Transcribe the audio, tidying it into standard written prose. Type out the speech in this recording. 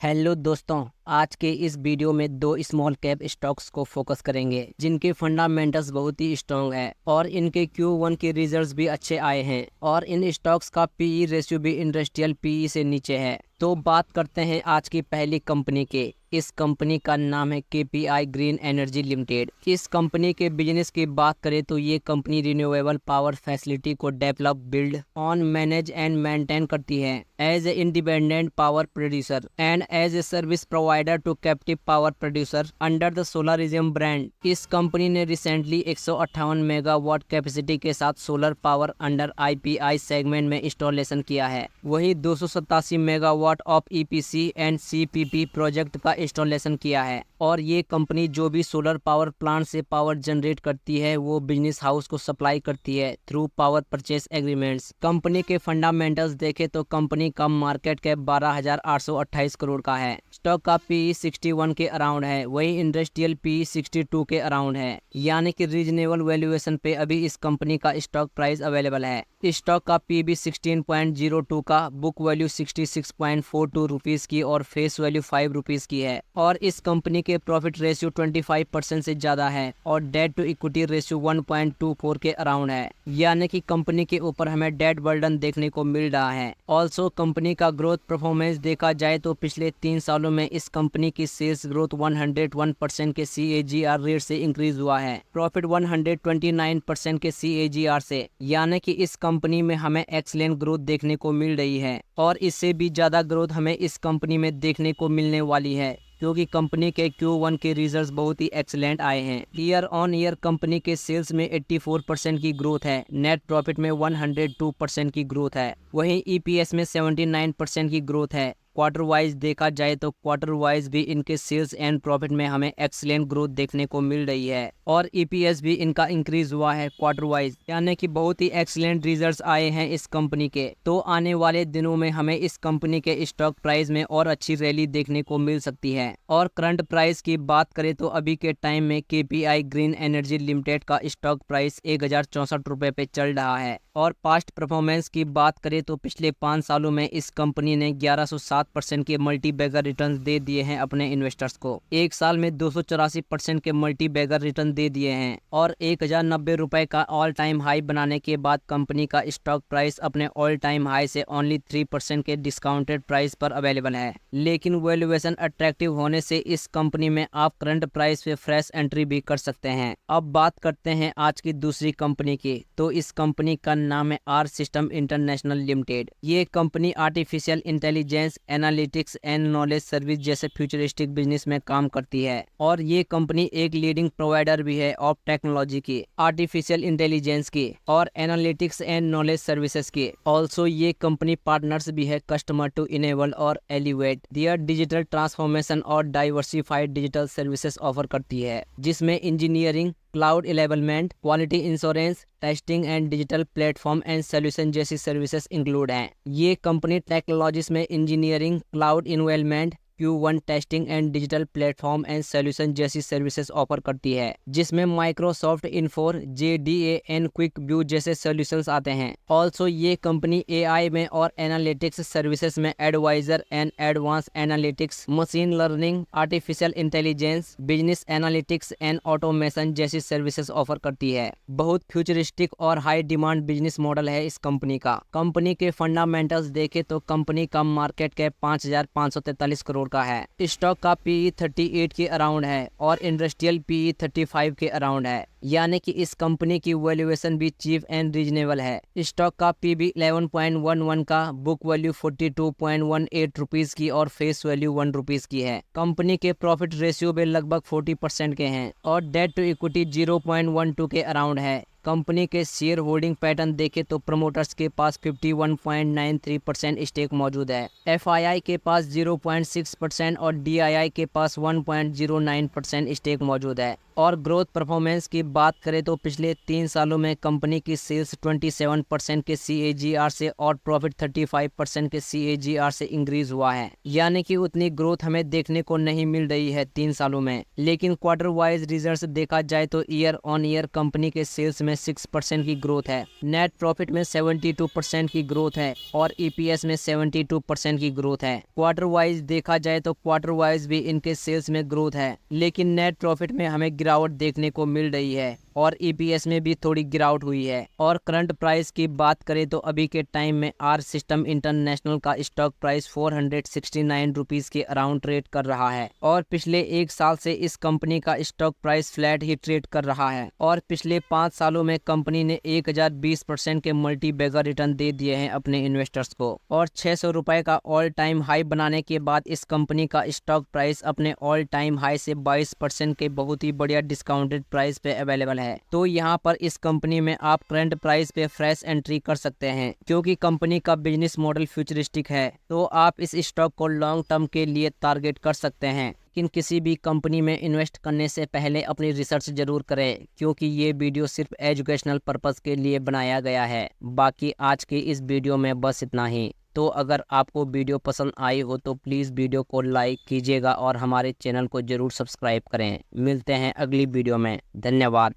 Hello दोस्तों, आज के इस वीडियो में दो स्मॉल कैप स्टॉक्स को फोकस करेंगे जिनके फंडामेंटल्स बहुत ही स्ट्रॉन्ग है और इनके Q1 के रिजल्ट्स भी अच्छे आए हैं और इन स्टॉक्स का पीई रेशियो भी इंडस्ट्रियल पीई से नीचे है। तो बात करते हैं आज की पहली कंपनी के। इस कंपनी का नाम है KPI ग्रीन एनर्जी लिमिटेड। इस कंपनी के बिजनेस की बात करें तो ये कंपनी रिन्यूएबल पावर फैसिलिटी को develop, build on, manage and maintain करती है as a independent power producer and as a service provider to captive power producer under the Solarism brand. इस कंपनी ने रिसेंटली 158 मेगावाट कैपेसिटी के साथ solar power under IPI segment में installation किया है। वही 287 megawatt of EPC and CPP project का installation किया है। और ये कंपनी जो भी सोलर पावर प्लांट से पावर जनरेट करती है वो बिजनेस हाउस को सप्लाई करती है through power purchase agreements. Company के फंडामेंटल्स देखें तो कंपनी का मार्केट कैप 12,828 करोड़ का है। स्टॉक का PE 61 के अराउंड है, वही इंडस्ट्रियल PE 62 के अराउंड है, यानी कि रीजनेबल वैल्यूएशन पे अभी इस कंपनी का स्टॉक प्राइस अवेलेबल है। स्टॉक का PB 16.02 का, बुक वैल्यू 66.42 रुपीज की और फेस वैल्यू 5 रुपीज की है। और इस कंपनी के प्रॉफिट रेशियो 25% से ज्यादा है और डेट टू इक्विटी रेशियो 1.24 के अराउंड है, यानी कि कंपनी के ऊपर हमें डेट बर्डन देखने को मिल रहा है। ऑल्सो कंपनी का ग्रोथ परफॉर्मेंस देखा जाए तो पिछले 3 सालों में इस कंपनी की सेल्स ग्रोथ 101% के CAGR रेट से इंक्रीज हुआ है, प्रॉफिट 129% के CAGR से, यानी कि इस कंपनी में हमें एक्सीलेंट ग्रोथ देखने को मिल रही है और इससे भी ज्यादा ग्रोथ हमें इस कंपनी में देखने को मिलने वाली है क्योंकि कंपनी के Q1 के रिजल्ट्स बहुत ही एक्सीलेंट आए हैं। ईयर ऑन ईयर कंपनी के सेल्स में 84% की ग्रोथ है, नेट प्रॉफिट में 102% की ग्रोथ है, वहीं EPS में 79% की ग्रोथ है। क्वार्टर वाइज देखा जाए तो क्वार्टर वाइज भी इनके सेल्स एंड प्रॉफिट में हमें एक्सीलेंट ग्रोथ देखने को मिल रही है और EPS भी इनका इंक्रीज हुआ है क्वार्टर वाइज, यानी कि बहुत ही एक्सीलेंट रिजल्ट्स आए हैं इस कंपनी के। तो आने वाले दिनों में हमें इस कंपनी के स्टॉक प्राइस में और अच्छी रैली देखने को मिल सकती है। और करंट प्राइस की बात करें तो अभी के टाइम में KPI ग्रीन एनर्जी लिमिटेड का स्टॉक प्राइस 1064 रुपए पे चल रहा है। और पास्ट परफॉर्मेंस की बात करें तो पिछले 5 सालों में इस कंपनी ने 1107% के मल्टी बैगर रिटर्न दे दिए हैं अपने इन्वेस्टर्स को। एक साल में 284% के मल्टी बैगर रिटर्न दे दिए हैं और 1090 रुपए का ऑल टाइम हाई बनाने के बाद कंपनी का स्टॉक प्राइस अपने ऑल टाइम हाई से ओनली 3% के डिस्काउंटेड प्राइस पर अवेलेबल है। लेकिन वैल्यूएशन अट्रैक्टिव होने से इस कंपनी में आप करंट प्राइस पे फ्रेश एंट्री भी कर सकते हैं। अब बात करते हैं आज की दूसरी कंपनी की। तो इस कंपनी का नाम है R सिस्टम इंटरनेशनल लिमिटेड। ये company artificial intelligence, analytics and knowledge service जैसे फ्यूचरिस्टिक बिजनेस में काम करती है और ये कंपनी एक लीडिंग प्रोवाइडर भी है ऑफ टेक्नोलॉजी की, आर्टिफिशियल इंटेलिजेंस की और एनालिटिक्स एंड नॉलेज सर्विसेज की। ऑल्सो ये कंपनी पार्टनर्स भी है कस्टमर टू इनेबल और एलिवेट दियर डिजिटल ट्रांसफॉर्मेशन और डाइवर्सिफाइड डिजिटल सर्विसेज ऑफर करती है, जिसमें engineering, cloud enablement, quality insurance, testing and digital platform and solution जैसी सर्विसेज इंक्लूड हैं। ये कंपनी टेक्नोलॉजीज में engineering, cloud enablement, Q1 testing and digital platform and solution जैसी services offer करती है, जिसमें Microsoft Infor, JDA quick view जैसे solutions आते हैं। ऑल्सो ये कंपनी AI में और एनालिटिक्स सर्विसेज में advisor and advance analytics, machine learning, artificial intelligence, business analytics and automation जैसी सर्विसेज ऑफर करती है। बहुत फ्यूचरिस्टिक और हाई डिमांड बिजनेस मॉडल है इस कंपनी का। कंपनी के फंडामेंटल्स देखे तो कंपनी का मार्केट कैप 5,543 करोड़ का है, स्टॉक का PE 38 के अराउंड है और इंडस्ट्रियल PE 35 के अराउंड है, यानी कि इस कंपनी की वैल्यूएशन भी चीप एंड रीजनेबल है। स्टॉक का PB 11.11 का, बुक वैल्यू 42.18 रुपीज की और फेस वैल्यू 1 रुपीज की है। कंपनी के प्रॉफिट रेशियो भी लगभग 40% के हैं और डेट टू इक्विटी 0.12 के अराउंड है। कंपनी के शेयर होल्डिंग पैटर्न देखे तो प्रमोटर्स के पास 51.93% स्टेक मौजूद है, FII के पास 0.6% और DII के पास 1.09% स्टेक मौजूद है। और ग्रोथ परफॉर्मेंस की बात करें तो पिछले 3 सालों में कंपनी की सेल्स 27% के CAGR से और प्रॉफिट 35% के CAGR से इंक्रीज हुआ है, यानी कि उतनी ग्रोथ हमें देखने को नहीं मिल रही है 3 सालों में। लेकिन क्वार्टर वाइज रिजल्ट्स देखा जाए तो ईयर ऑन ईयर कंपनी के सेल्स में 6% की ग्रोथ है, नेट प्रॉफिट में 72% की ग्रोथ है और EPS में 72% की ग्रोथ है। क्वार्टर वाइज देखा जाए तो क्वार्टर वाइज भी इनके सेल्स में ग्रोथ है, लेकिन नेट प्रॉफिट में हमें गिरावट देखने को मिल रही है और EPS में भी थोड़ी गिरावट हुई है। और करंट प्राइस की बात करें तो अभी के टाइम में आर सिस्टम इंटरनेशनल का स्टॉक प्राइस 469 रुपीज के अराउंड ट्रेड कर रहा है और पिछले 1 साल से इस कंपनी का स्टॉक प्राइस फ्लैट ही ट्रेड कर रहा है। और पिछले 5 सालों में कंपनी ने 1020% के मल्टी बैगर रिटर्न दे दिए हैं अपने इन्वेस्टर्स को और 600 रुपए का ऑल टाइम हाई बनाने के बाद इस कंपनी का स्टॉक प्राइस अपने ऑल टाइम हाई से 22% के बहुत ही बढ़िया डिस्काउंटेड प्राइस पे अवेलेबल है। तो यहाँ पर इस कंपनी में आप करंट प्राइस पे फ्रेश एंट्री कर सकते हैं, क्योंकि कंपनी का बिजनेस मॉडल फ्यूचरिस्टिक है। तो आप इस स्टॉक को लॉन्ग टर्म के लिए टारगेट कर सकते हैं। लेकिन किसी भी कंपनी में इन्वेस्ट करने से पहले अपनी रिसर्च जरूर करें, क्योंकि ये वीडियो सिर्फ एजुकेशनल पर्पस के लिए बनाया गया है। बाकी आज की इस वीडियो में बस इतना ही। तो अगर आपको वीडियो पसंद आई हो तो प्लीज़ वीडियो को लाइक कीजिएगा और हमारे चैनल को जरूर सब्सक्राइब करें। मिलते हैं अगली वीडियो में। धन्यवाद।